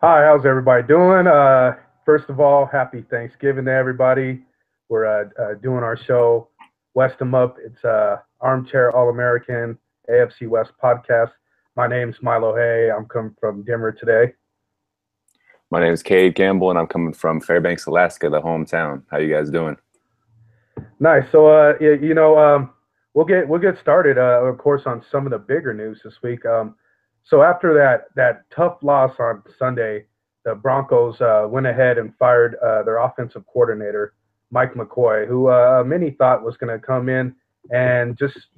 Hi, how's everybody doing? First of all, happy Thanksgiving to everybody. We're doing our show, West 'em Up. It's Armchair All American AFC West podcast. My name's Milo Hay. I'm coming from Denver today. My name is Cade Gamble, and I'm coming from Fairbanks, Alaska, the hometown. How you guys doing? Nice. So, we'll get started. Of course, on some of the bigger news this week. So after that tough loss on Sunday, the Broncos went ahead and fired their offensive coordinator, Mike McCoy, who many thought was going to come in and just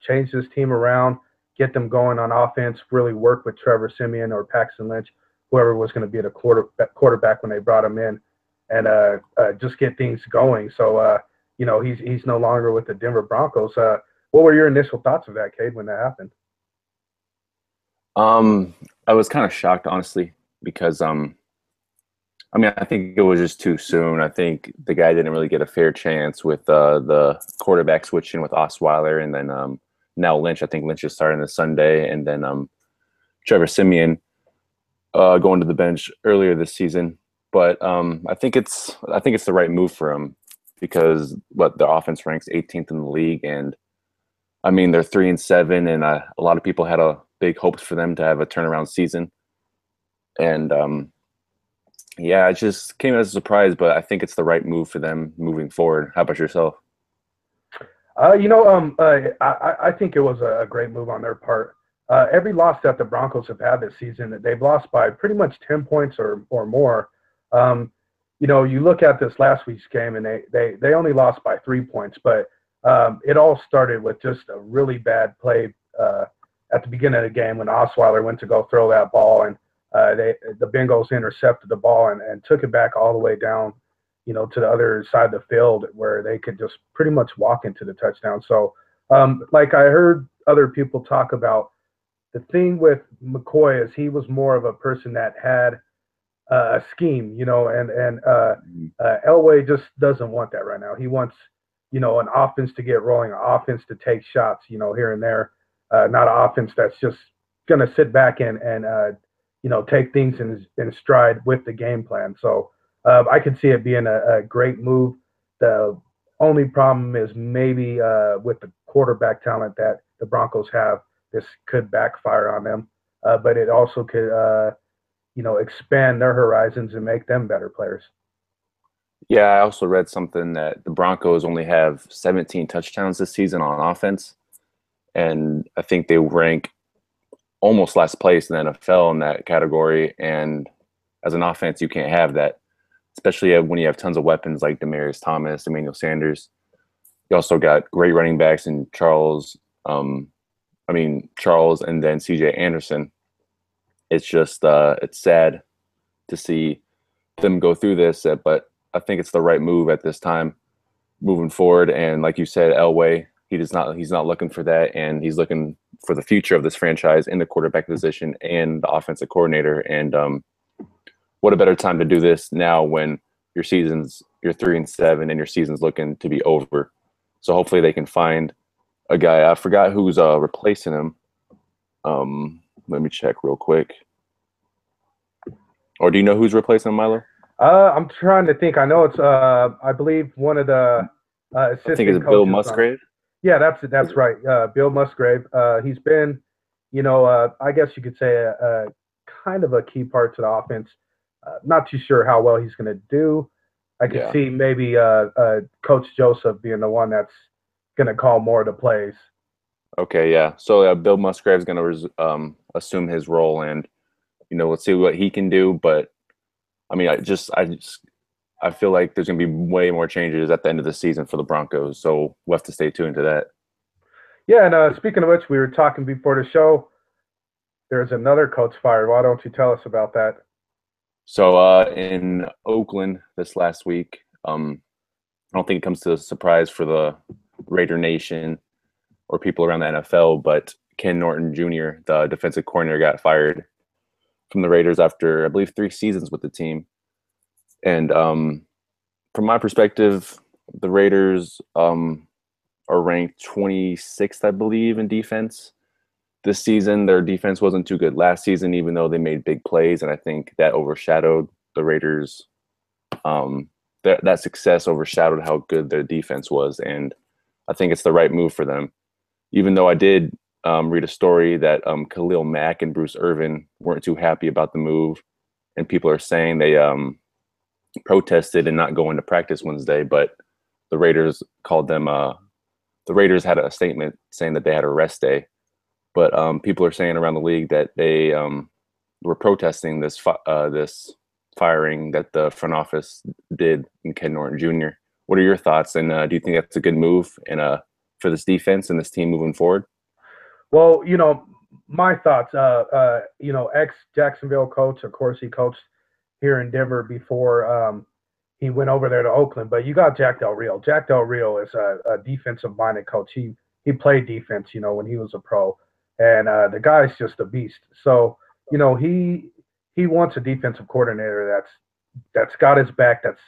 change this team around, get them going on offense, really work with Trevor Simeon or Paxton Lynch, whoever was going to be the quarterback when they brought him in, and just get things going. So. He's no longer with the Denver Broncos. What were your initial thoughts of that, Cade, when that happened? I was kind of shocked, honestly, because I think it was just too soon. I think the guy didn't really get a fair chance with the quarterback switching with Osweiler, and then now Lynch. I think Lynch is starting this Sunday, and then Trevor Simeon going to the bench earlier this season. But I think it's the right move for him because the offense ranks 18th in the league, and I mean they're 3-7, and a lot of people had a big hopes for them to have a turnaround season, and yeah, it just came as a surprise, but I think it's the right move for them moving forward. How about yourself? I think it was a great move on their part. Every loss that the Broncos have had this season, they've lost by pretty much 10 points or more. You look at this last week's game, and they only lost by 3 points, but it all started with just a really bad play at the beginning of the game when Osweiler went to go throw that ball, and the Bengals intercepted the ball and took it back all the way down, to the other side of the field where they could just pretty much walk into the touchdown. So, like I heard other people talk about, the thing with McCoy is he was more of a person that had a scheme, and Elway just doesn't want that right now. He wants, an offense to get rolling, an offense to take shots, here and there, not an offense that's just going to sit back and take things in stride with the game plan. So I could see it being a great move. The only problem is maybe with the quarterback talent that the Broncos have, this could backfire on them, but it also could expand their horizons and make them better players. Yeah, I also read something that the Broncos only have 17 touchdowns this season on offense, and I think they rank almost last place in the NFL in that category. And as an offense, you can't have that, especially when you have tons of weapons like Demaryius Thomas, Emmanuel Sanders. You also got great running backs in Charles and then C.J. Anderson. It's just it's sad to see them go through this, but I think it's the right move at this time moving forward. And like you said, Elway, he's not looking for that, and he's looking for the future of this franchise in the quarterback position and the offensive coordinator. And what a better time to do this now when you're 3-7 and your season's looking to be over. So hopefully they can find a guy. I forgot who's replacing him. Let me check real quick. Or do you know who's replacing him, Milo? I'm trying to think. I know it's I believe one of the I think assistant it's Bill coaches Musgrave. Yeah, that's right. Bill Musgrave. He's been, I guess you could say a kind of a key part to the offense. Not too sure how well he's going to do. I could Yeah. see maybe Coach Joseph being the one that's going to call more of the plays. Okay, yeah. So Bill Musgrave's going to assume his role, and let's see what he can do. But I mean, I feel like there's going to be way more changes at the end of the season for the Broncos. So we'll have to stay tuned to that. Yeah, and speaking of which, we were talking before the show. There's another coach fired. Why don't you tell us about that? So in Oakland this last week, I don't think it comes to a surprise for the Raider Nation or people around the NFL, but Ken Norton Jr., the defensive coordinator, got fired from the Raiders after, I believe, 3 seasons with the team. And from my perspective, the Raiders are ranked 26th, I believe, in defense. this season their defense wasn't too good last season, even though they made big plays, and I think that overshadowed the Raiders. That success overshadowed how good their defense was, and I think it's the right move for them. Even though I did read a story that Khalil Mack and Bruce Irvin weren't too happy about the move, and people are saying they protested and not going to practice Wednesday, but the Raiders called them. The Raiders had a statement saying that they had a rest day, but people are saying around the league that they were protesting this firing that the front office did in Ken Norton Jr. What are your thoughts, and do you think that's a good move for this defense and this team moving forward? Well, my thoughts. Ex-Jacksonville coach, of course, he coached here in Denver before he went over there to Oakland. But you got Jack Del Rio. Jack Del Rio is a defensive-minded coach. He played defense, when he was a pro, and the guy's just a beast. So, he wants a defensive coordinator that's got his back, that's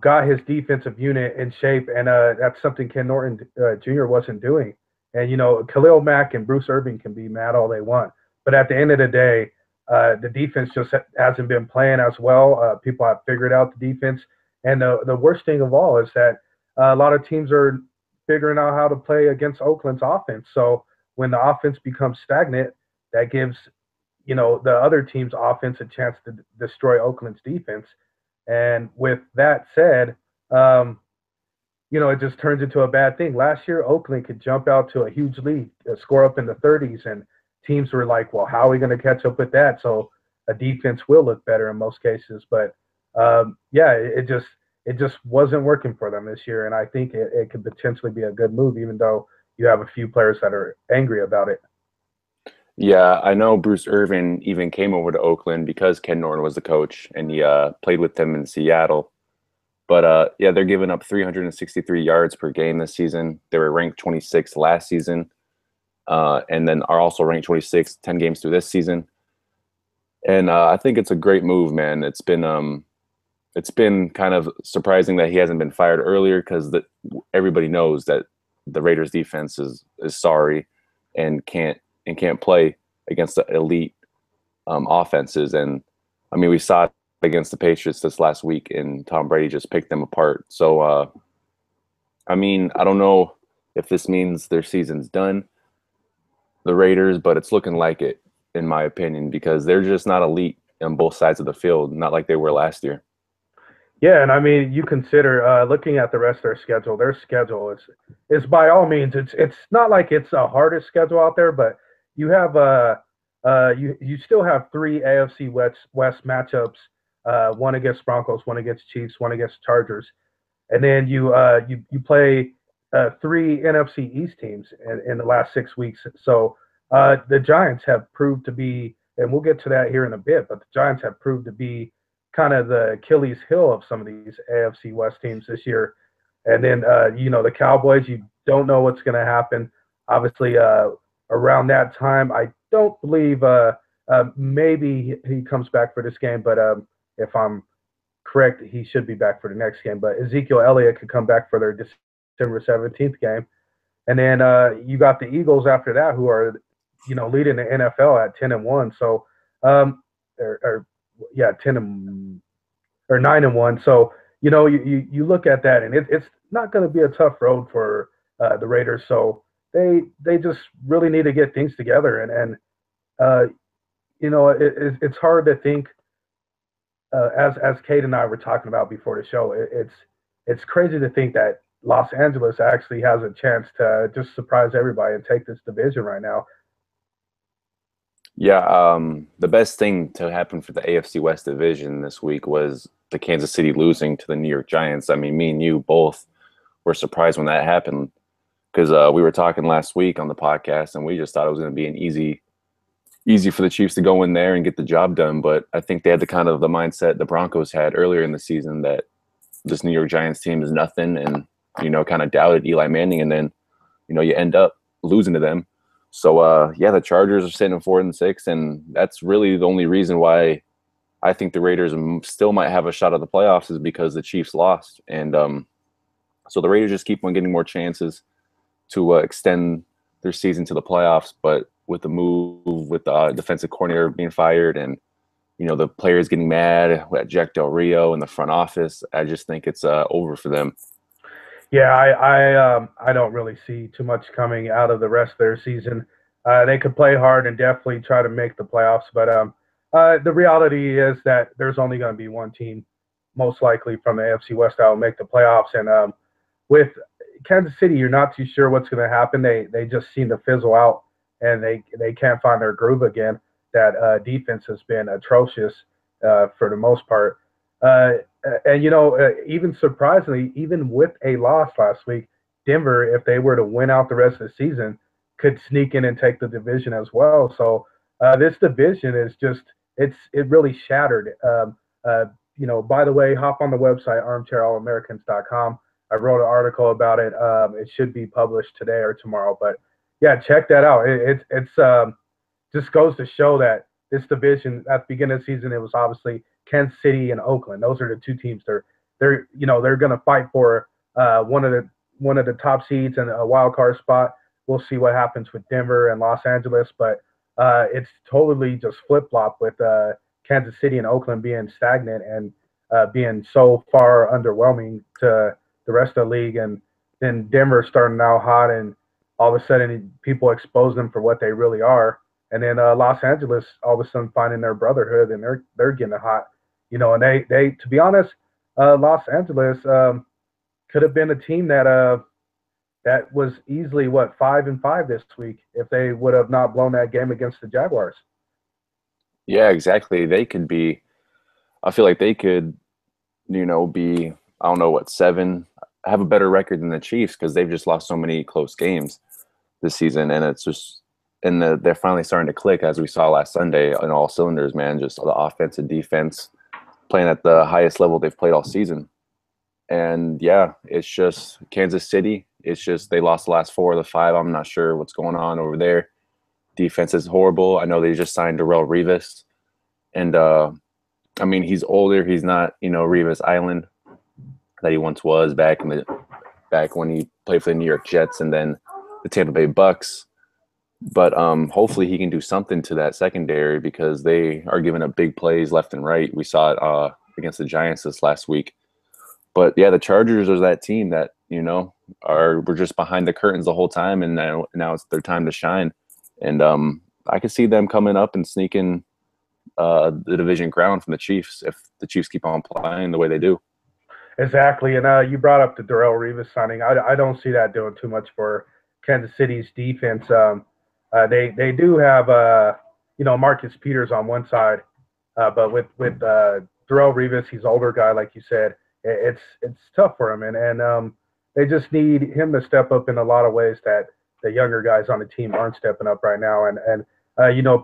got his defensive unit in shape, and that's something Ken Norton Jr. wasn't doing. And Khalil Mack and Bruce Irvin can be mad all they want, but at the end of the day, the defense just hasn't been playing as well. People have figured out the defense, and the worst thing of all is that a lot of teams are figuring out how to play against Oakland's offense. So when the offense becomes stagnant, that gives the other team's offense a chance to destroy Oakland's defense. And with that said, it just turns into a bad thing. Last year, Oakland could jump out to a huge lead, score up in the 30s, and teams were like, well, how are we going to catch up with that? So a defense will look better in most cases. But, it just wasn't working for them this year, and I think it could potentially be a good move, even though you have a few players that are angry about it. Yeah, I know Bruce Irvin even came over to Oakland because Ken Norton was the coach, and he played with them in Seattle. But, they're giving up 363 yards per game this season. They were ranked 26th last season, and then are also ranked 26th 10 games through this season. And I think it's a great move, man. It's been kind of surprising that he hasn't been fired earlier, because everybody knows that the Raiders defense is sorry and can't play against the elite offenses. And I mean, we saw it against the Patriots this last week, and Tom Brady just picked them apart. So, I mean, I don't know if this means their season's done, the Raiders, but it's looking like it, in my opinion, because they're just not elite on both sides of the field, not like they were last year. Yeah, and I mean, you consider looking at the rest of their schedule. Their schedule is by all means, it's not like it's the hardest schedule out there, but you have you still have 3 AFC West matchups, one against Broncos, one against Chiefs, one against Chargers, and then you play 3 NFC East teams in the last 6 weeks. So the Giants have proved to be, and we'll get to that here in a bit, but the Giants have proved to be kind of the Achilles heel of some of these AFC West teams this year. And then the Cowboys, you don't know what's going to happen. Obviously, around that time, I don't believe maybe he comes back for this game, but if I'm correct, he should be back for the next game. But Ezekiel Elliott could come back for their December 17th game. And then you got the Eagles after that, who are, leading the NFL at 10-1. So, 9-1. So, you look at that, and it's not going to be a tough road for the Raiders. So they just really need to get things together. And it's hard to think, as Kate and I were talking about before the show, it's crazy to think that Los Angeles actually has a chance to just surprise everybody and take this division right now. Yeah, the best thing to happen for the AFC West division this week was the Kansas City losing to the New York Giants. I mean, me and you both were surprised when that happened, because we were talking last week on the podcast, and we just thought it was going to be an easy for the Chiefs to go in there and get the job done. But I think they had the mindset the Broncos had earlier in the season, that this New York Giants team is nothing, and kind of doubted Eli Manning, and then you end up losing to them. So the Chargers are sitting at 4-6, and that's really the only reason why I think the Raiders still might have a shot at the playoffs, is because the Chiefs lost. And so the Raiders just keep on getting more chances to extend their season to the playoffs. But with the move with the defensive coordinator being fired, and the players getting mad at Jack Del Rio in the front office. I just think it's over for them. Yeah, I don't really see too much coming out of the rest of their season. They could play hard and definitely try to make the playoffs, but the reality is that there's only going to be one team, most likely from the AFC West, that will make the playoffs. And with Kansas City, you're not too sure what's going to happen. They just seem to fizzle out, and they can't find their groove again. That defense has been atrocious for the most part. And even surprisingly, even with a loss last week, Denver, if they were to win out the rest of the season, could sneak in and take the division as well. So this division is just it really shattered. By the way, hop on the website armchairallamericans.com. I wrote an article about it. It should be published today or tomorrow, but yeah, check that out. It's just goes to show that this division at the beginning of the season, it was obviously Kansas City and Oakland. Those are the two teams. They're going to fight for one of the top seeds and a wild card spot. We'll see what happens with Denver and Los Angeles, but it's totally just flip flop with Kansas City and Oakland being stagnant and being so far underwhelming to the rest of the league, and then Denver starting out hot, and all of a sudden people expose them for what they really are. And then Los Angeles all of a sudden finding their brotherhood, and they're getting hot, and they to be honest, Los Angeles could have been a team that was easily 5-5 this week if they would have not blown that game against the Jaguars. Yeah, exactly. They could be. I feel like they could, be, I don't know what, 7, have a better record than the Chiefs because they've just lost so many close games this season, and it's just. And they're finally starting to click, as we saw last Sunday, in all cylinders, man. Just the offense and defense playing at the highest level they've played all season. And, yeah, it's just Kansas City. It's just they lost the last 4 of the 5. I'm not sure what's going on over there. Defense is horrible. I know they just signed Darrelle Revis. And, he's older. He's not, Revis Island that he once was back when he played for the New York Jets and then the Tampa Bay Bucks. But hopefully he can do something to that secondary because they are giving up big plays left and right. We saw it against the Giants this last week. But, yeah, the Chargers are that team that, were just behind the curtains the whole time, and now it's their time to shine. And I could see them coming up and sneaking the division crown from the Chiefs if the Chiefs keep on playing the way they do. Exactly. And you brought up the Darrelle Revis signing. I don't see that doing too much for Kansas City's defense. They do have Marcus Peters on one side, but with Darrelle Revis, he's an older guy, like you said. It's tough for him, and they just need him to step up in a lot of ways that the younger guys on the team aren't stepping up right now. And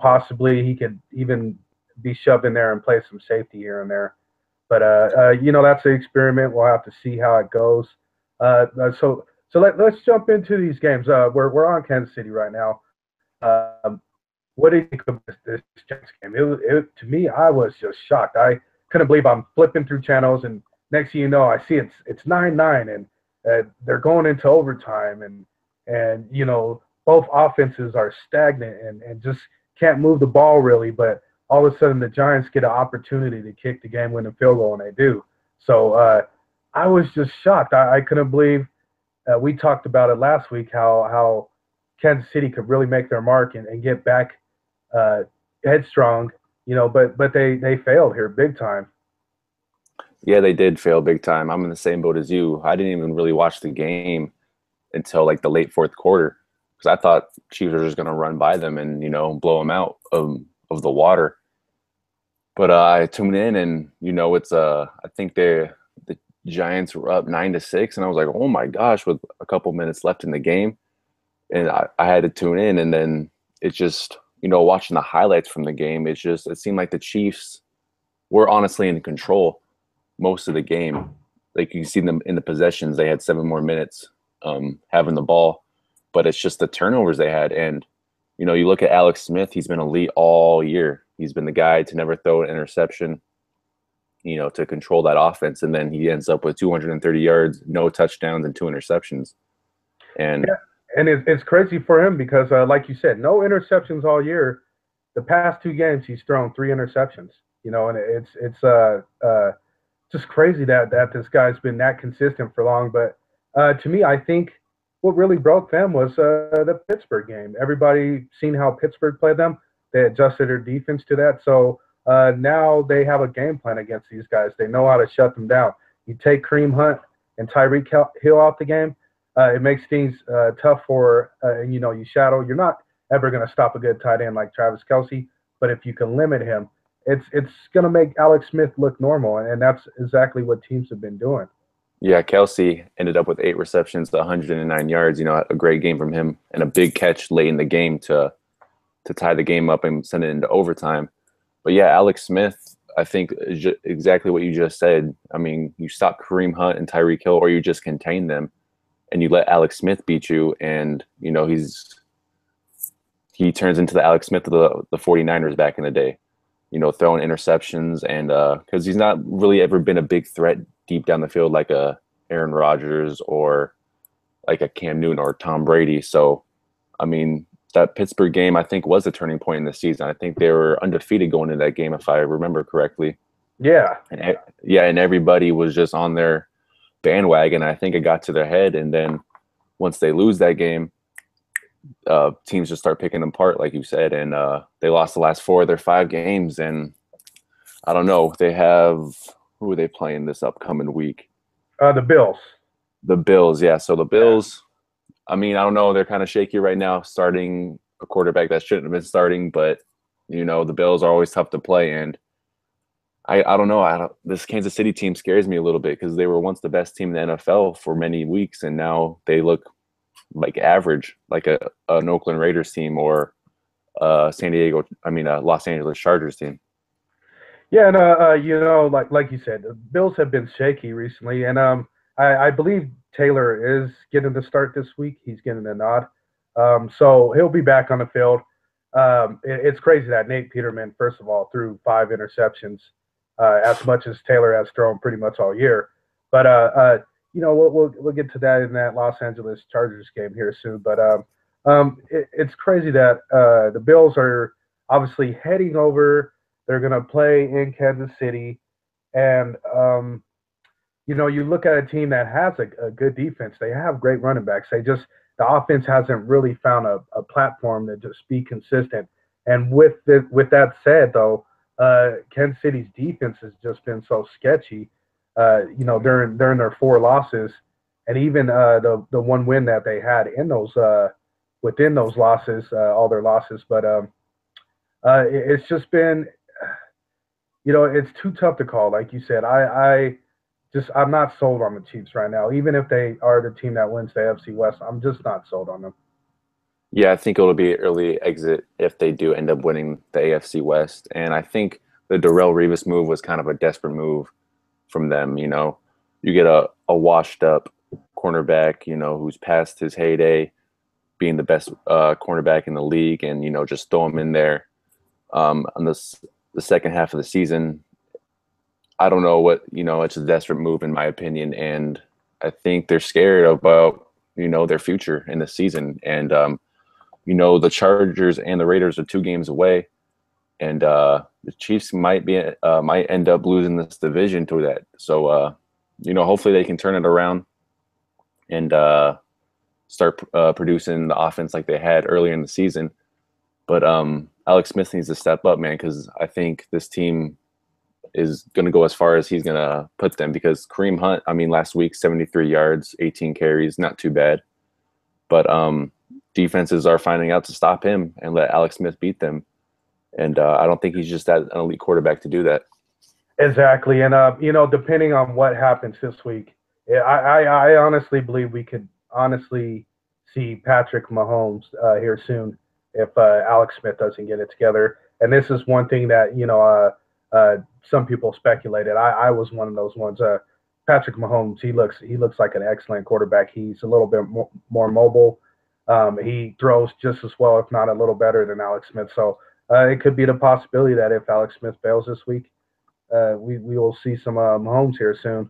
possibly he could even be shoved in there and play some safety here and there. But that's an experiment. We'll have to see how it goes. So let's jump into these games. We're on Kansas City right now. What did you think of this Jets game? To me, I was just shocked. I couldn't believe I'm flipping through channels, and next thing you know, I see it's 9-9, and they're going into overtime, and both offenses are stagnant and just can't move the ball really. But all of a sudden, the Giants get an opportunity to kick the game-winning field goal, and they do. So I was just shocked. I couldn't believe. We talked about it last week how Kansas City could really make their mark and get back headstrong, but they failed here big time. Yeah, they did fail big time. I'm in the same boat as you. I didn't even really watch the game until like the late fourth quarter because I thought Chiefs were just going to run by them and, blow them out of the water. But I tuned in and, it's I think the Giants were up 9-6, and I was like, oh my gosh, with a couple minutes left in the game. And I had to tune in, and then it just, watching the highlights from the game, it seemed like the Chiefs were honestly in control most of the game. Like you see them in the possessions, they had 7 more minutes having the ball, but it's just the turnovers they had. And, you look at Alex Smith, he's been elite all year. He's been the guy to never throw an interception, to control that offense. And then he ends up with 230 yards, no touchdowns, and 2 interceptions. And And it's crazy for him because, like you said, no interceptions all year. The past 2 games, he's thrown 3 interceptions. And it's just crazy that this guy's been that consistent for long. But to me, I think what really broke them was the Pittsburgh game. Everybody seen how Pittsburgh played them. They adjusted their defense to that. So now they have a game plan against these guys. They know how to shut them down. You take Kareem Hunt and Tyreek Hill out the game, it makes things tough for, you shadow. You're not ever going to stop a good tight end like Travis Kelce, but if you can limit him, it's going to make Alex Smith look normal, and that's exactly what teams have been doing. Yeah, Kelsey ended up with 8 receptions, 109 yards. A great game from him, and a big catch late in the game to tie the game up and send it into overtime. But yeah, Alex Smith, I think is exactly what you just said. I mean, you stop Kareem Hunt and Tyreek Hill, or you just contain them, and you let Alex Smith beat you, and he turns into the Alex Smith of the 49ers back in the day. Throwing interceptions, and because he's not really ever been a big threat deep down the field like a Aaron Rodgers or like a Cam Newton or Tom Brady. So, I mean, that Pittsburgh game, I think, was a turning point in the season. I think they were undefeated going into that game, if I remember correctly. Yeah. And everybody was just on their bandwagon. I think it got to their head, and then once they lose that game, teams just start picking them apart, like you said, and they lost the last 4 of their 5 games. And I don't know, who are they playing this upcoming week? The Bills. The Bills, yeah. So the Bills, I mean, I don't know, they're kind of shaky right now, starting a quarterback that shouldn't have been starting, but the Bills are always tough to play, and I don't know. This Kansas City team scares me a little bit because they were once the best team in the NFL for many weeks, and now they look like average, like an Oakland Raiders team or Los Angeles Chargers team. Yeah, and like you said, the Bills have been shaky recently, and I believe Taylor is getting the start this week. He's getting a nod, so he'll be back on the field. It's crazy that Nate Peterman, first of all, threw 5 interceptions, as much as Taylor has thrown pretty much all year. But we'll get to that in that Los Angeles Chargers game here soon. But it's crazy that the Bills are obviously heading over. They're going to play in Kansas City, and you look at a team that has a good defense. They have great running backs. The offense hasn't really found a platform to just be consistent. And with that said, though, Kansas City's defense has just been so sketchy. During their 4 losses, and even the one win that they had in those within those losses, all their losses. But it's just been, it's too tough to call. Like you said, I'm not sold on the Chiefs right now. Even if they are the team that wins the AFC West, I'm just not sold on them. Yeah, I think it'll be an early exit if they do end up winning the AFC West. And I think the Darrelle Revis move was kind of a desperate move from them. You get a washed up cornerback, who's past his heyday, being the best cornerback in the league, and just throw him in there on the second half of the season. I don't know what it's a desperate move in my opinion, and I think they're scared about their future in the season. And the Chargers and the Raiders are 2 games away, and the Chiefs might end up losing this division to that. So hopefully they can turn it around and start producing the offense like they had earlier in the season. But Alex Smith needs to step up, man, because I think this team is going to go as far as he's going to put them, because Kareem Hunt, I mean, last week, 73 yards, 18 carries, not too bad. But defenses are finding out to stop him and let Alex Smith beat them. And I don't think he's just that an elite quarterback to do that. Exactly. And, depending on what happens this week, I honestly believe we could honestly see Patrick Mahomes here soon if Alex Smith doesn't get it together. And this is one thing that, some people speculated. I was one of those ones. Patrick Mahomes, he looks like an excellent quarterback. He's a little bit more mobile. He throws just as well, if not a little better than Alex Smith. So it could be the possibility that if Alex Smith fails this week, we will see some Mahomes here soon.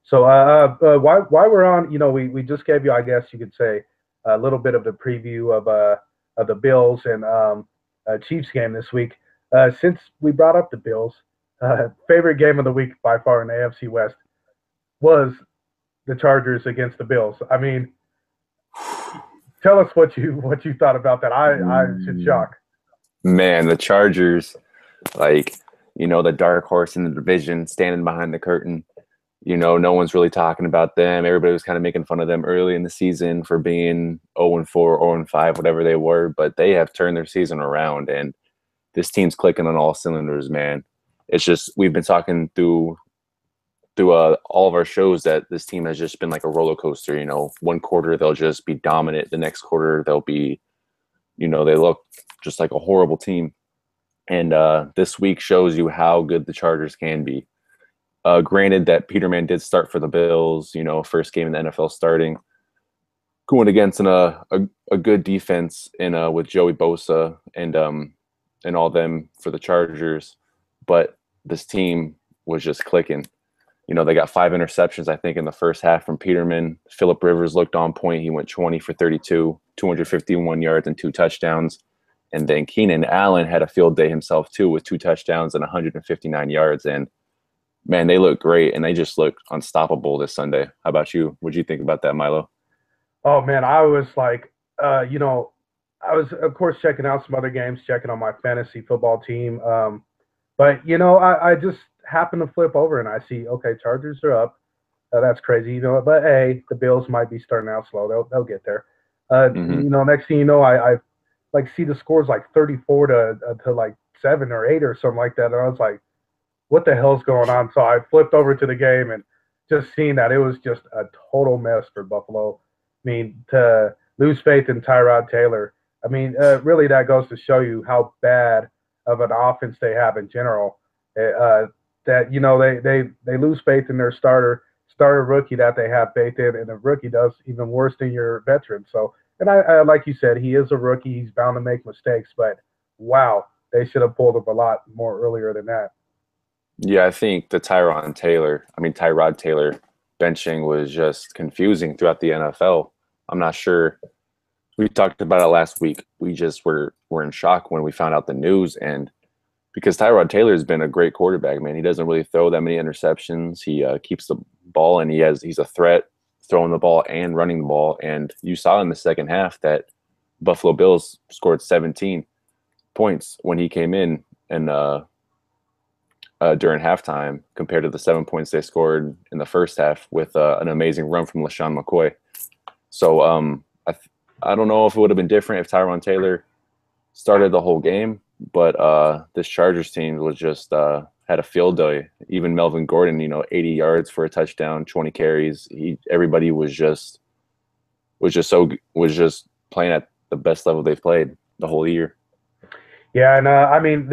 So while we're on, we just gave you, I guess you could say, a little bit of the preview of the Bills and Chiefs game this week. Since we brought up the Bills, favorite game of the week by far in the AFC West was the Chargers against the Bills. I mean, tell us what you thought about that. I was in shock. Man, the Chargers, like, the dark horse in the division, standing behind the curtain. No one's really talking about them. Everybody was kind of making fun of them early in the season for being 0-4, 0-5, whatever they were. But they have turned their season around, and this team's clicking on all cylinders, man. It's just we've been talking through all of our shows that this team has just been like a roller coaster. One quarter they'll just be dominant, the next quarter they'll be, they look just like a horrible team. And this week shows you how good the Chargers can be. Granted that Peterman did start for the Bills, first game in the NFL starting, going against a good defense with Joey Bosa and all them for the Chargers. But this team was just clicking. They got 5 interceptions, I think, in the first half from Peterman. Phillip Rivers looked on point. He went 20 for 32, 251 yards and 2 touchdowns. And then Keenan Allen had a field day himself, too, with 2 touchdowns and 159 yards. And, man, they look great, and they just looked unstoppable this Sunday. How about you? What did you think about that, Milo? Oh, man, I was like, I was, of course, checking out some other games, checking on my fantasy football team. But, I just happened to flip over and I see, okay, Chargers are up. That's crazy, but hey, the Bills might be starting out slow. They'll get there. Next thing you know, I like see the scores like 34 to like 7 or 8 or something like that. And I was like, what the hell's going on? So I flipped over to the game and just seeing that it was just a total mess for Buffalo. I mean, to lose faith in Tyrod Taylor, I mean, really that goes to show you how bad of an offense they have in general. That they lose faith in their starter rookie that they have faith in, and the rookie does even worse than your veteran. So, and I like you said, he is a rookie. He's bound to make mistakes, but wow, they should have pulled up a lot more earlier than that. Yeah, I think the Tyrod Taylor benching was just confusing throughout the NFL. I'm not sure. We talked about it last week. We just were in shock when we found out the news, and because Tyrod Taylor has been a great quarterback, man. He doesn't really throw that many interceptions. He keeps the ball, and he's a threat throwing the ball and running the ball. And you saw in the second half that Buffalo Bills scored 17 points when he came in and during halftime compared to the 7 points they scored in the first half with an amazing run from LaShawn McCoy. So I don't know if it would have been different if Tyrod Taylor started the whole game. But this Chargers team was just had a field day. Even Melvin Gordon, 80 yards for a touchdown, 20 carries. Everybody was just playing at the best level they've played the whole year. Yeah, and I mean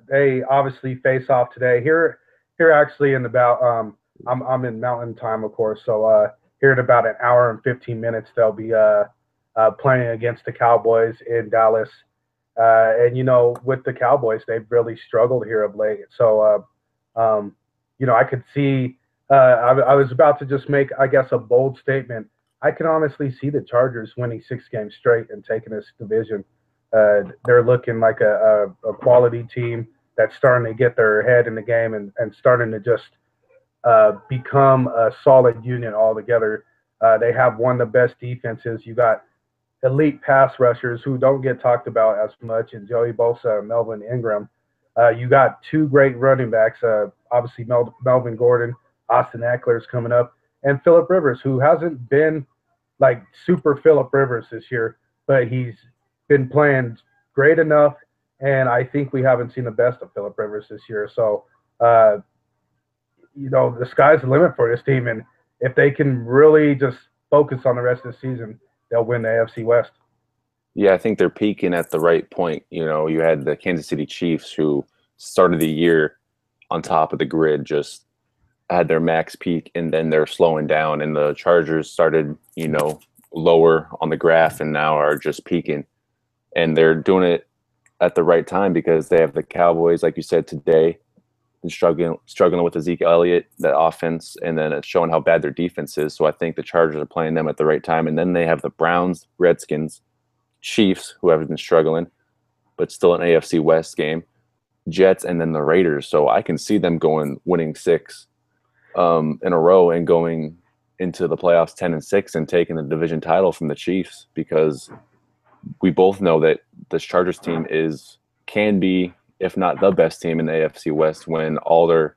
they obviously face off today. Here actually in about I'm in Mountain Time, of course. So here in about an hour and 15 minutes they'll be playing against the Cowboys in Dallas. And with the Cowboys, they've really struggled here of late. So, I could see. I was about to just make, I guess, a bold statement. I can honestly see the Chargers winning 6 games straight and taking this division. They're looking like a quality team that's starting to get their head in the game and starting to just become a solid unit altogether. They have one of the best defenses. You got elite pass rushers who don't get talked about as much, and Joey Bosa and Melvin Ingram. You got 2 great running backs, obviously Melvin Gordon, Austin Eckler's coming up, and Phillip Rivers, who hasn't been like super Phillip Rivers this year, but he's been playing great enough, and I think we haven't seen the best of Phillip Rivers this year. So, the sky's the limit for this team, and if they can really just focus on the rest of the season, they'll win the AFC West. Yeah, I think they're peaking at the right point. You had the Kansas City Chiefs who started the year on top of the grid, just had their max peak, and then they're slowing down. And the Chargers started, lower on the graph and now are just peaking. And they're doing it at the right time because they have the Cowboys, like you said, today. been struggling with Ezekiel Elliott, that offense, and then it's showing how bad their defense is. So I think the Chargers are playing them at the right time. And then they have the Browns, Redskins, Chiefs, who have been struggling, but still an AFC West game, Jets, and then the Raiders. So I can see them winning 6 in a row and going into the playoffs 10-6 and taking the division title from the Chiefs, because we both know that this Chargers team can be, if not the best team in the AFC West, when their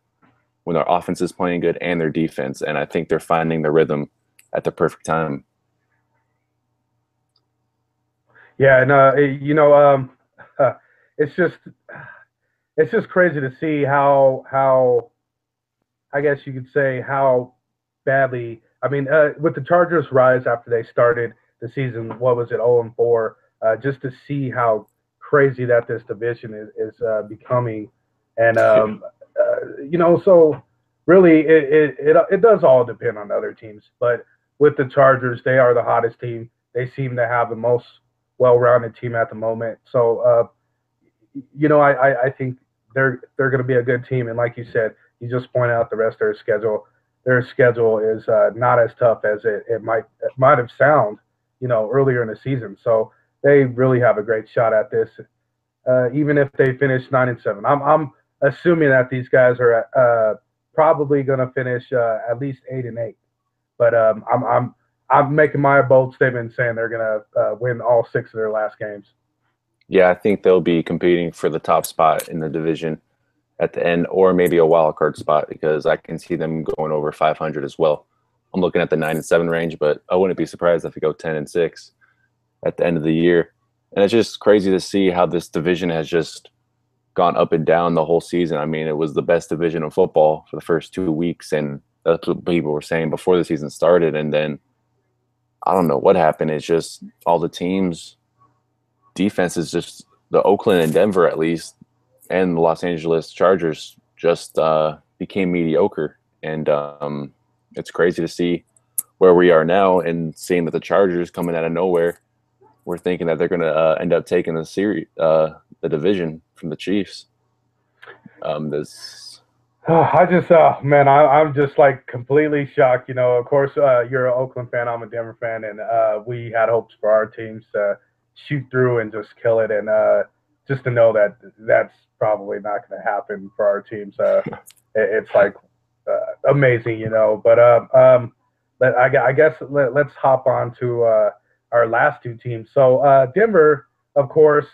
offense is playing good and their defense. And I think they're finding the rhythm at the perfect time. Yeah, and it's just crazy to see how I guess you could say how badly. I mean, with the Chargers' rise after they started the season, what was it, 0-4? Just to see how crazy that this division is becoming, and so really it does all depend on other teams. But with the Chargers, they are the hottest team. They seem to have the most well-rounded team at the moment. So I think they're going to be a good team. And like you said, you just pointed out the rest of their schedule. Their schedule is not as tough as it might have sound, earlier in the season. So they really have a great shot at this, even if they finish 9-7. I'm assuming that these guys are probably going to finish at least 8-8. But I'm making my bold statement saying they're going to win all 6 of their last games. Yeah, I think they'll be competing for the top spot in the division at the end, or maybe a wild card spot, because I can see them going over 500 as well. I'm looking at the 9-7 range, but I wouldn't be surprised if we go 10-6 at the end of the year. And it's just crazy to see how this division has just gone up and down the whole season. I mean, it was the best division of football for the first 2 weeks, and that's what people were saying before the season started. And then I don't know what happened. It's just all the teams' defenses, just the Oakland and Denver at least, and the Los Angeles Chargers just became mediocre. And it's crazy to see where we are now and seeing that the Chargers coming out of nowhere, we're thinking that they're going to end up taking the division from the Chiefs. I'm just like completely shocked. Of course, you're an Oakland fan. I'm a Denver fan, and we had hopes for our teams to shoot through and just kill it. And just to know that that's probably not going to happen for our teams, it's like amazing, But I guess let's hop on to our last 2 teams. So Denver, of course,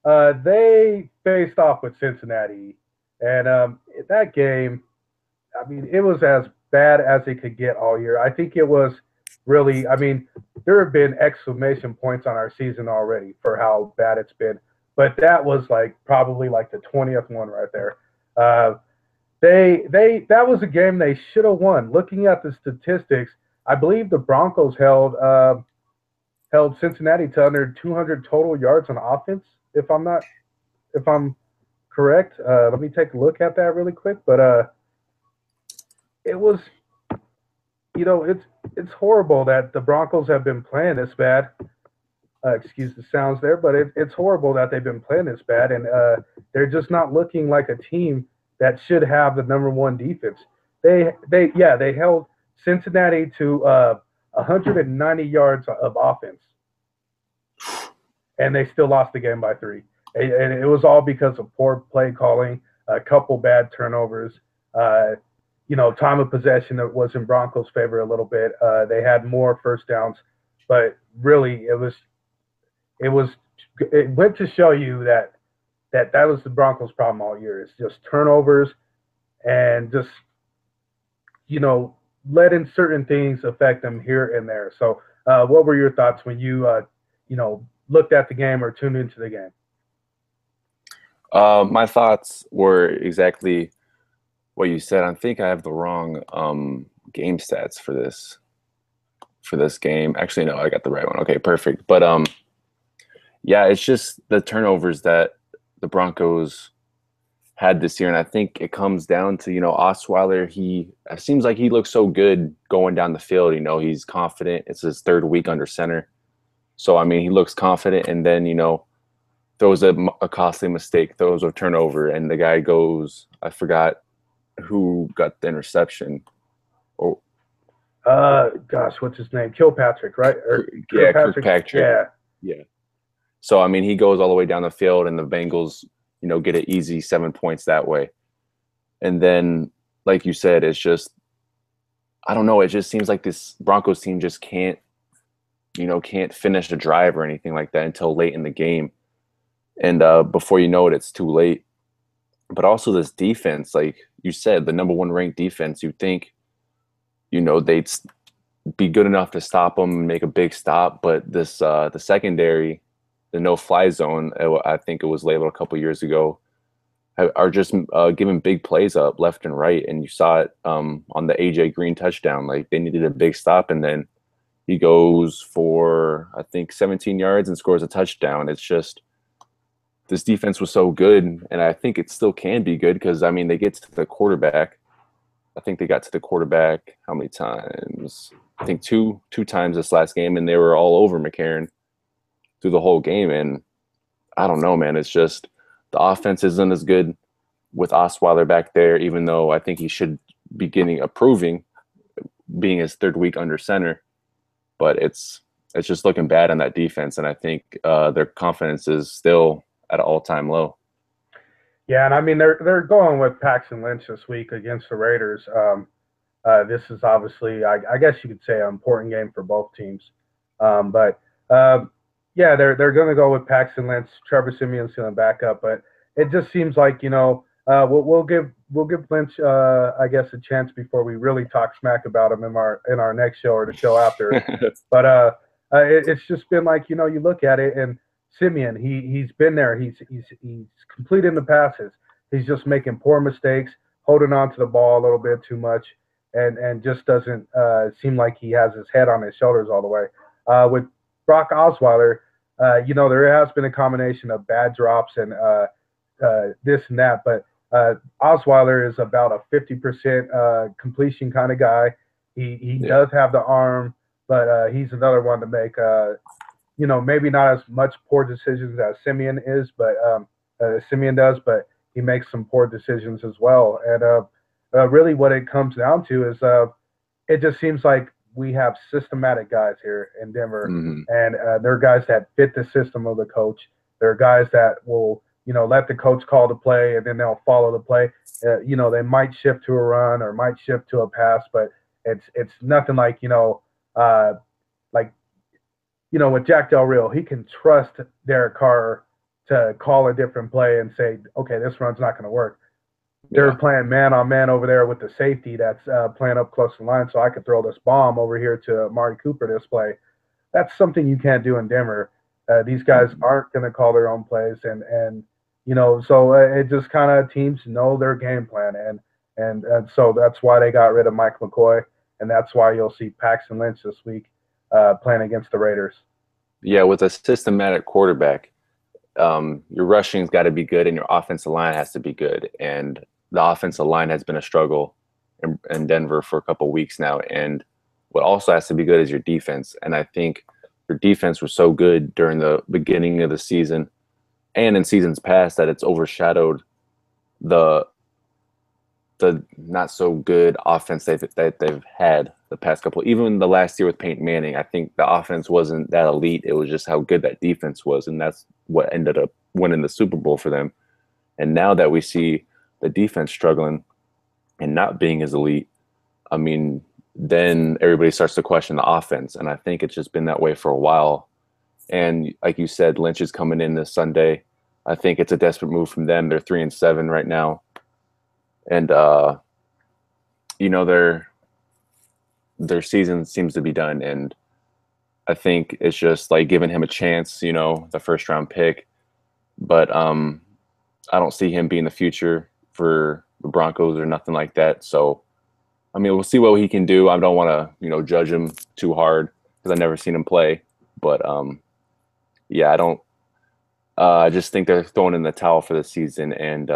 they faced off with Cincinnati, and that game, I mean, it was as bad as it could get all year. I think it was really, I mean, there have been exclamation points on our season already for how bad it's been, but that was probably the 20th one right there. That was a game they should have won. Looking at the statistics, I believe the Broncos held Cincinnati to under 200 total yards on offense, if I'm correct. Let me take a look at that really quick. But it was, it's horrible that the Broncos have been playing this bad. Excuse the sounds there, but it's horrible that they've been playing this bad, and they're just not looking like a team that should have the number 1 defense. They held Cincinnati to 190 yards of offense, and they still lost the game by 3. And it was all because of poor play calling, a couple bad turnovers. Time of possession that was in Broncos' favor a little bit. They had more first downs, but really it went to show you that was the Broncos' problem all year. It's just turnovers and just, letting certain things affect them here and there. So what were your thoughts when you, looked at the game or tuned into the game? My thoughts were exactly what you said. I think I have the wrong game stats for this game. Actually, no, I got the right one. Okay, perfect. But yeah, it's just the turnovers that the Broncos had this year, and I think it comes down to Osweiler. It seems like he looks so good going down the field. He's confident. It's his 3rd week under center, so I mean he looks confident. And then throws a costly mistake, throws a turnover, and the guy goes, I forgot who got the interception. Oh, Gosh, what's his name? Kilpatrick, right? Or yeah, Kirkpatrick? Kirkpatrick. Yeah. Yeah. So I mean, he goes all the way down the field, and the Bengals, get an easy 7 points that way. And then, like you said, it's just I don't know. It just seems like this Broncos team just can't finish a drive or anything like that until late in the game, and before you know it, it's too late. But also this defense, like you said, the number one ranked defense. You think, they'd be good enough to stop them and make a big stop, but the secondary, the no fly zone, I think it was labeled a couple years ago, are just giving big plays up left and right. And you saw it on the AJ Green touchdown. Like they needed a big stop, and then he goes for I think 17 yards and scores a touchdown. It's just this defense was so good, and I think it still can be good because I mean they get to the quarterback. I think they got to the quarterback how many times? I think two times this last game, and they were all over McCarron through the whole game. And I don't know, man. It's just the offense isn't as good with Osweiler back there, even though I think he should be approving being his third week under center. But it's just looking bad on that defense, and I think their confidence is still at an all-time low. Yeah, and I mean they're going with Paxton Lynch this week against the Raiders. This is obviously, I guess you could say, an important game for both teams. But yeah, they're going to go with Paxton Lynch. Trevor Siemian's going to back up, but it just seems like we'll give Lynch I guess a chance before we really talk smack about him in our next show or the show after. But it's just been like you look at it, and Siemian he's been there. He's completing the passes. He's just making poor mistakes, holding on to the ball a little bit too much, and just doesn't seem like he has his head on his shoulders all the way. With Brock Osweiler, there has been a combination of bad drops and this and that, but Osweiler is about a 50% completion kind of guy. He does have the arm, but he's another one to make maybe not as much poor decisions as Siemian is, but Siemian does, but he makes some poor decisions as well. And really what it comes down to is it just seems like we have systematic guys here in Denver, and they're guys that fit the system of the coach. They're guys that will, let the coach call the play, and then they'll follow the play. They might shift to a run or might shift to a pass, but it's nothing like, with Jack Del Rio, he can trust Derek Carr to call a different play and say, okay, this run's not going to work. They're playing man-on-man over there with the safety that's playing up close to the line, so I could throw this bomb over here to Amari Cooper this play. That's something you can't do in Denver. These guys aren't going to call their own plays, and so it just kind of teams know their game plan, and so that's why they got rid of Mike McCoy, and that's why you'll see Paxton Lynch this week playing against the Raiders. Yeah, with a systematic quarterback, your rushing's got to be good and your offensive line has to be good. And the offensive line has been a struggle in Denver for a couple of weeks now. And what also has to be good is your defense. And I think your defense was so good during the beginning of the season and in seasons past that it's overshadowed the not so good offense that they've had the past couple. Even the last year with Peyton Manning, I think the offense wasn't that elite. It was just how good that defense was, and that's what ended up winning the Super Bowl for them. And now that we see the defense struggling and not being as elite, I mean, then everybody starts to question the offense, and I think it's just been that way for a while. And like you said, Lynch is coming in this Sunday. I think it's a desperate move from them. They're 3-7 right now. And their season seems to be done, and I think it's just like giving him a chance, the first round pick. But I don't see him being the future for the Broncos or nothing like that. So I mean, we'll see what he can do. I don't want to judge him too hard because I've never seen him play. But yeah, I don't. I just think they're throwing in the towel for the season, and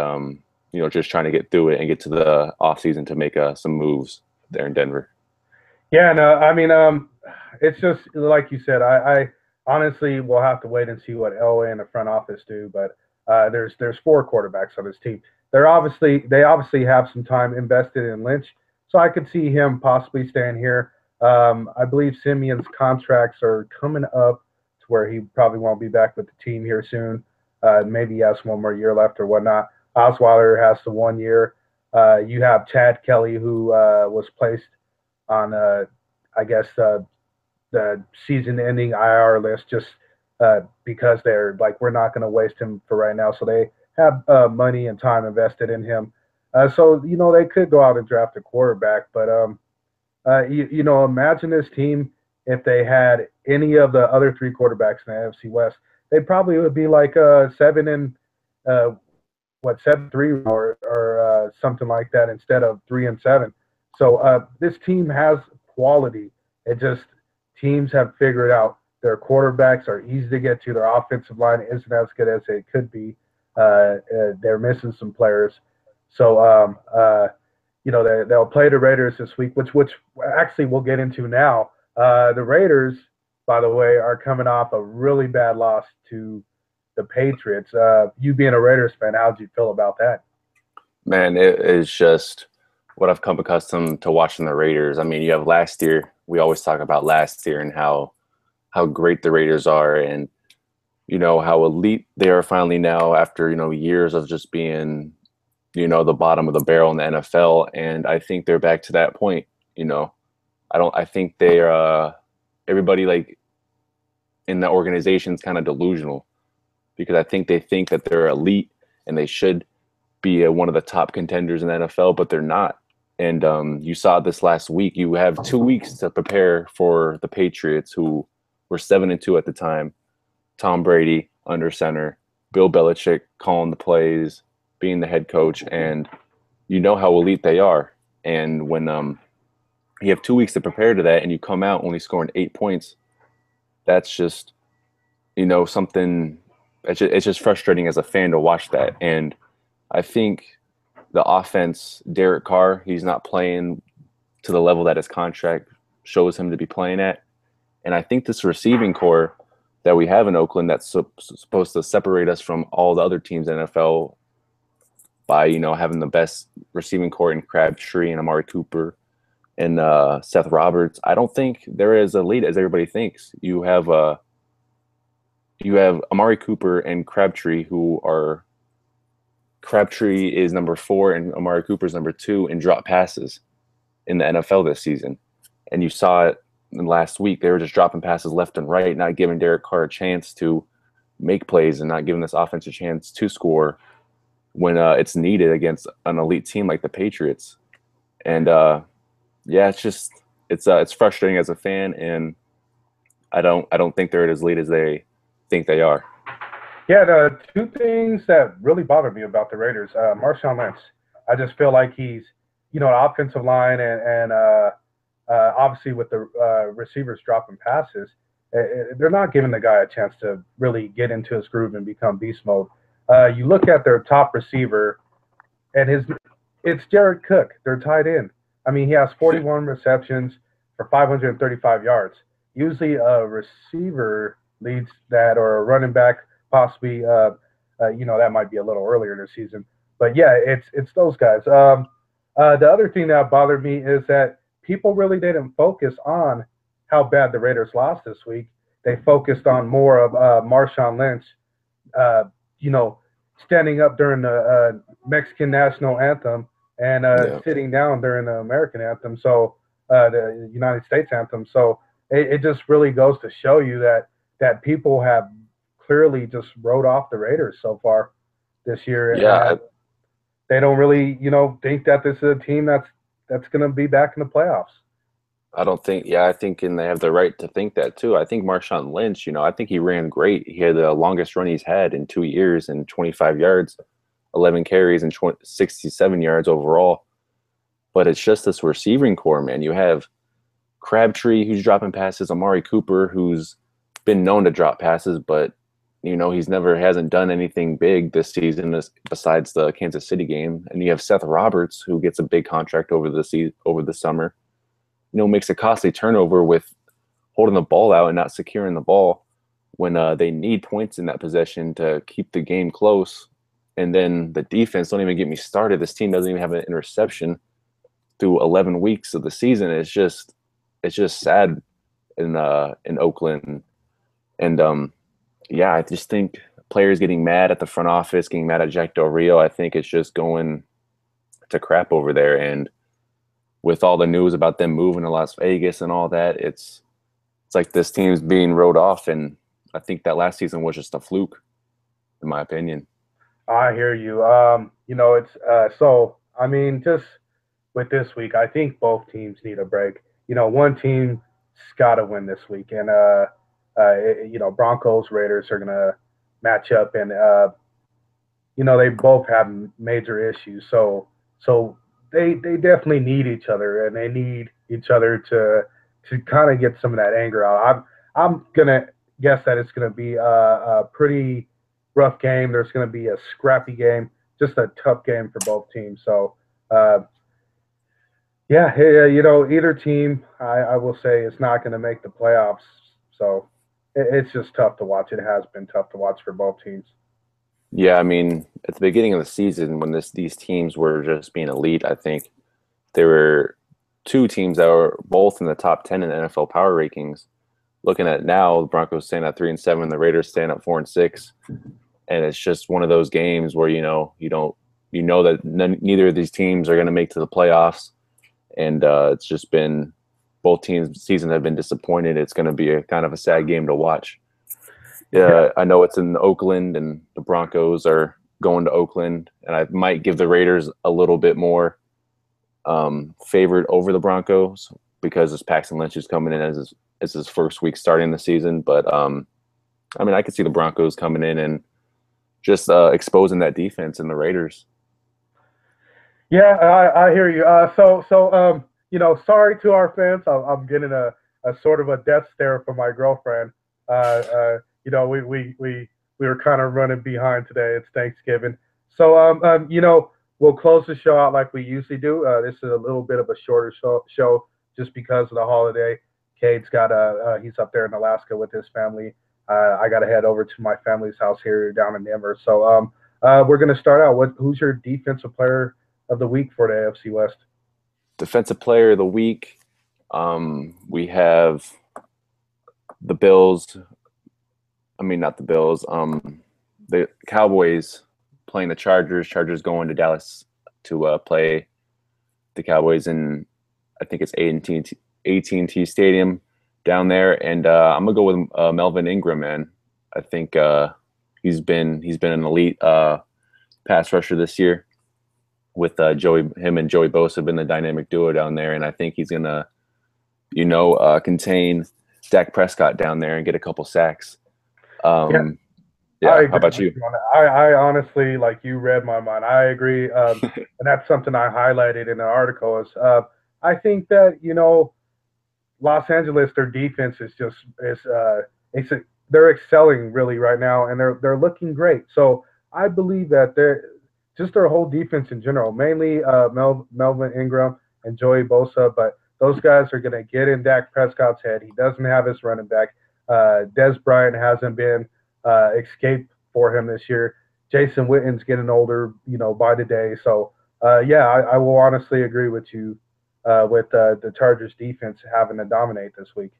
just trying to get through it and get to the off season to make some moves there in Denver. Yeah, no, I mean, it's just like you said. honestly, we'll have to wait and see what Elway and the front office do. But there's four quarterbacks on this team. They obviously have some time invested in Lynch, so I could see him possibly staying here. I believe Simeon's contracts are coming up to where he probably won't be back with the team here soon. Maybe he has one more year left or whatnot. Osweiler has the 1 year. You have Chad Kelly, who was placed on, I guess, the season-ending IR list just because they're like, we're not going to waste him for right now. So they have money and time invested in him. So they could go out and draft a quarterback, but imagine this team if they had any of the other three quarterbacks in the AFC West. They probably would be like 7-3 or something like that instead of 3-7. So this team has quality. It just teams have figured out their quarterbacks are easy to get to. Their offensive line isn't as good as it could be. They're missing some players. So they'll play the Raiders this week, which actually we'll get into now. The Raiders, by the way, are coming off a really bad loss to the Patriots. You being a Raiders fan, how did you feel about that? Man, it is just what I've come accustomed to watching the Raiders. I mean, you have last year. We always talk about last year and how great the Raiders are, and how elite they are finally now after years of just being the bottom of the barrel in the NFL. And I think they're back to that point. I think they're everybody like in the organization is kind of delusional, because I think they think that they're elite and they should be one of the top contenders in the NFL, but they're not. And you saw this last week. You have 2 weeks to prepare for the Patriots, who were 7-2 at the time. Tom Brady under center, Bill Belichick calling the plays, being the head coach, and you know how elite they are. And when you have 2 weeks to prepare to that, and you come out only scoring 8 points, that's just something. It's just frustrating as a fan to watch that. And I think the offense, Derek Carr, he's not playing to the level that his contract shows him to be playing at. And I think this receiving core that we have in Oakland that's supposed to separate us from all the other teams in the NFL by, having the best receiving core in Crabtree and Amari Cooper and Seth Roberts, I don't think they're as elite as everybody thinks. You have Amari Cooper and Crabtree, Crabtree is number 4 and Amari Cooper is number 2 in drop passes in the NFL this season. And you saw it last week. They were just dropping passes left and right, not giving Derek Carr a chance to make plays and not giving this offense a chance to score when it's needed against an elite team like the Patriots. And it's frustrating as a fan, and I don't think they're as elite as they think they are. Yeah, the two things that really bother me about the Raiders, Marshawn Lynch. I just feel like he's, an offensive line and obviously with the receivers dropping passes, they're not giving the guy a chance to really get into his groove and become beast mode. You look at their top receiver, and it's Jared Cook, their tight end. I mean, he has 41 receptions for 535 yards. Usually a receiver leads that, or a running back possibly, that might be a little earlier in the season. But yeah, it's those guys. The other thing that bothered me is that people really didn't focus on how bad the Raiders lost this week. They focused on more of Marshawn Lynch, standing up during the Mexican national anthem and sitting down during the American anthem, so the United States anthem. So it just really goes to show you that people have clearly just wrote off the Raiders so far this year. Yeah. They don't really, think that this is a team that's going to be back in the playoffs. I think, and they have the right to think that too. I think Marshawn Lynch, I think he ran great. He had the longest run he's had in 2 years and 25 yards, 11 carries and 67 yards overall. But it's just this receiving core, man. You have Crabtree, who's dropping passes, Amari Cooper, who's been known to drop passes, but he's hasn't done anything big this season besides the Kansas City game. And you have Seth Roberts, who gets a big contract over the summer. Makes a costly turnover with holding the ball out and not securing the ball. when they need points in that possession to keep the game close. And then the defense, don't even get me started. This team doesn't even have an interception through 11 weeks of the season. It's just sad in Oakland. And yeah, I just think players getting mad at the front office, getting mad at Jack Del Rio. I think it's just going to crap over there. And with all the news about them moving to Las Vegas and all that, it's like this team's being wrote off. And I think that last season was just a fluke, in my opinion. I hear you. It's so I mean, just with this week, I think both teams need a break. One team's got to win this week, and Broncos Raiders are gonna match up, and they both have major issues. So they definitely need each other, and they need each other to kind of get some of that anger out. I'm gonna guess that it's gonna be a pretty rough game. There's gonna be a scrappy game, just a tough game for both teams. So. Yeah, yeah, either team, I will say, is not going to make the playoffs. So it's just tough to watch. It has been tough to watch for both teams. Yeah, I mean, at the beginning of the season, when these teams were just being elite, I think there were two teams that were both in the top 10 in the NFL power rankings. Looking at now, the Broncos stand at 3-7, the Raiders stand at 4-6, and it's just one of those games where that neither of these teams are going to make to the playoffs, and it's just been both teams' seasons have been disappointed. It's going to be a kind of a sad game to watch. Yeah, I know it's in Oakland, and the Broncos are going to Oakland, and I might give the Raiders a little bit more favored over the Broncos because this Paxton Lynch is coming in as his first week starting the season. But I mean, I could see the Broncos coming in and just exposing that defense in the Raiders. Yeah, I hear you. Sorry to our fans. I'm getting a sort of a death stare from my girlfriend. We were kind of running behind today. It's Thanksgiving, so we'll close the show out like we usually do. This is a little bit of a shorter show just because of the holiday. Cade's got he's up there in Alaska with his family. I got to head over to my family's house here down in Denver. So we're gonna start out. Who's your defensive player of the week for the AFC West? Defensive player of the week. We have the Bills. I mean, not the Bills. The Cowboys playing the Chargers. Chargers going to Dallas to play the Cowboys in, I think it's AT&T Stadium down there. And I'm gonna go with Melvin Ingram, man. I think he's been an elite pass rusher this year. With him and Joey Bosa have been the dynamic duo down there, and I think he's gonna, contain Dak Prescott down there and get a couple sacks. Yeah. How about you? I honestly, like, you read my mind. I agree, and that's something I highlighted in the article. Is I think that Los Angeles, their defense they're excelling really right now, and they're looking great. So I believe that their whole defense in general, mainly Melvin Ingram and Joey Bosa, but those guys are going to get in Dak Prescott's head. He doesn't have his running back. Des Bryant hasn't been escape for him this year. Jason Witten's getting older, by the day. So, I will honestly agree with you with the Chargers defense having to dominate this week.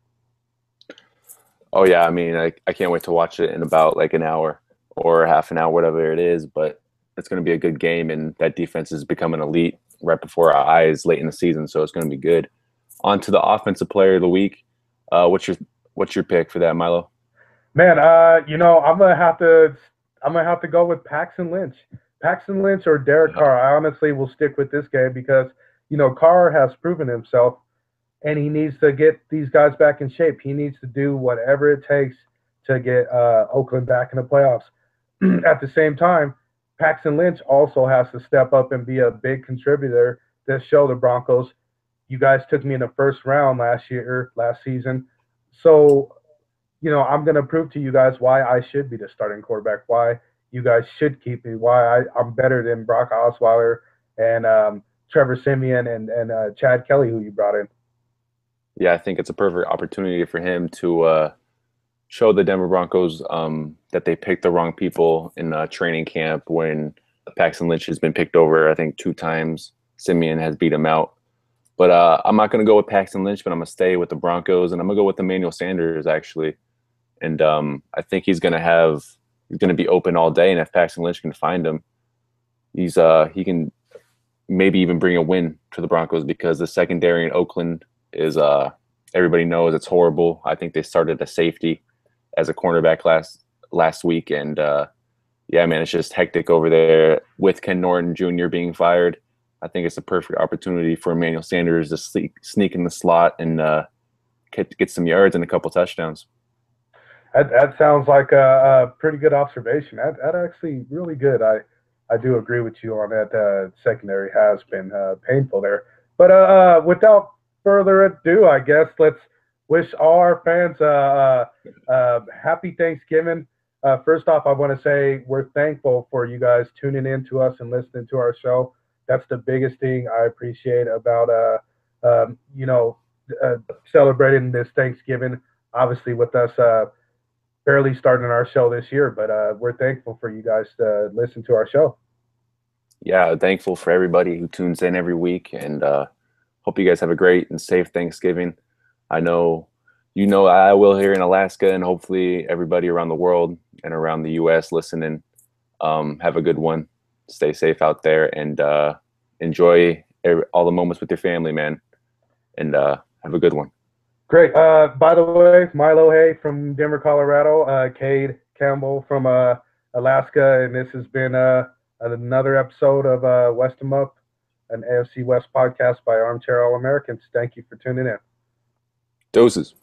Oh, yeah. I mean, I can't wait to watch it in about like an hour or half an hour, whatever it is. But it's going to be a good game, and that defense is becoming elite right before our eyes late in the season. So it's going to be good. On to the offensive player of the week. What's your pick for that, Milo? Man, I'm gonna have to go with Paxton Lynch. Paxton Lynch or Derek Carr. I honestly will stick with this game because Carr has proven himself, and he needs to get these guys back in shape. He needs to do whatever it takes to get Oakland back in the playoffs. At the same time, Paxton Lynch also has to step up and be a big contributor to show the Broncos, you guys took me in the first round last season. So, I'm going to prove to you guys why I should be the starting quarterback, why you guys should keep me, why I'm better than Brock Osweiler and Trevor Siemian and Chad Kelly, who you brought in. Yeah, I think it's a perfect opportunity for him to show the Denver Broncos that they picked the wrong people in training camp when Paxton Lynch has been picked over, I think, 2 times. Simeon has beat him out. But I'm not going to go with Paxton Lynch, but I'm going to stay with the Broncos, and I'm going to go with Emmanuel Sanders, actually. And I think he's going to be open all day, and if Paxton Lynch can find him, he can maybe even bring a win to the Broncos because the secondary in Oakland is everybody knows it's horrible. I think they started a safety as a cornerback last week, and yeah, man, it's just hectic over there with Ken Norton Jr. being fired. I think it's a perfect opportunity for Emmanuel Sanders to sneak in the slot and get some yards and a couple touchdowns. That sounds like a pretty good observation. That actually really good. I do agree with you on that. Secondary has been painful there. But without further ado, I guess let's wish all our fans happy Thanksgiving. First off, I want to say we're thankful for you guys tuning in to us and listening to our show. That's the biggest thing I appreciate about you know, celebrating this Thanksgiving. Obviously, with us barely starting our show this year, but we're thankful for you guys to listen to our show. Yeah, thankful for everybody who tunes in every week, and hope you guys have a great and safe Thanksgiving. I know I will here in Alaska, and hopefully everybody around the world and around the U.S. listening. Have a good one. Stay safe out there, and enjoy all the moments with your family, man. And have a good one. Great. By the way, Milo Hay from Denver, Colorado, Cade Campbell from Alaska, and this has been another episode of West 'em Up, an AFC West podcast by Armchair All Americans. Thank you for tuning in. Doses.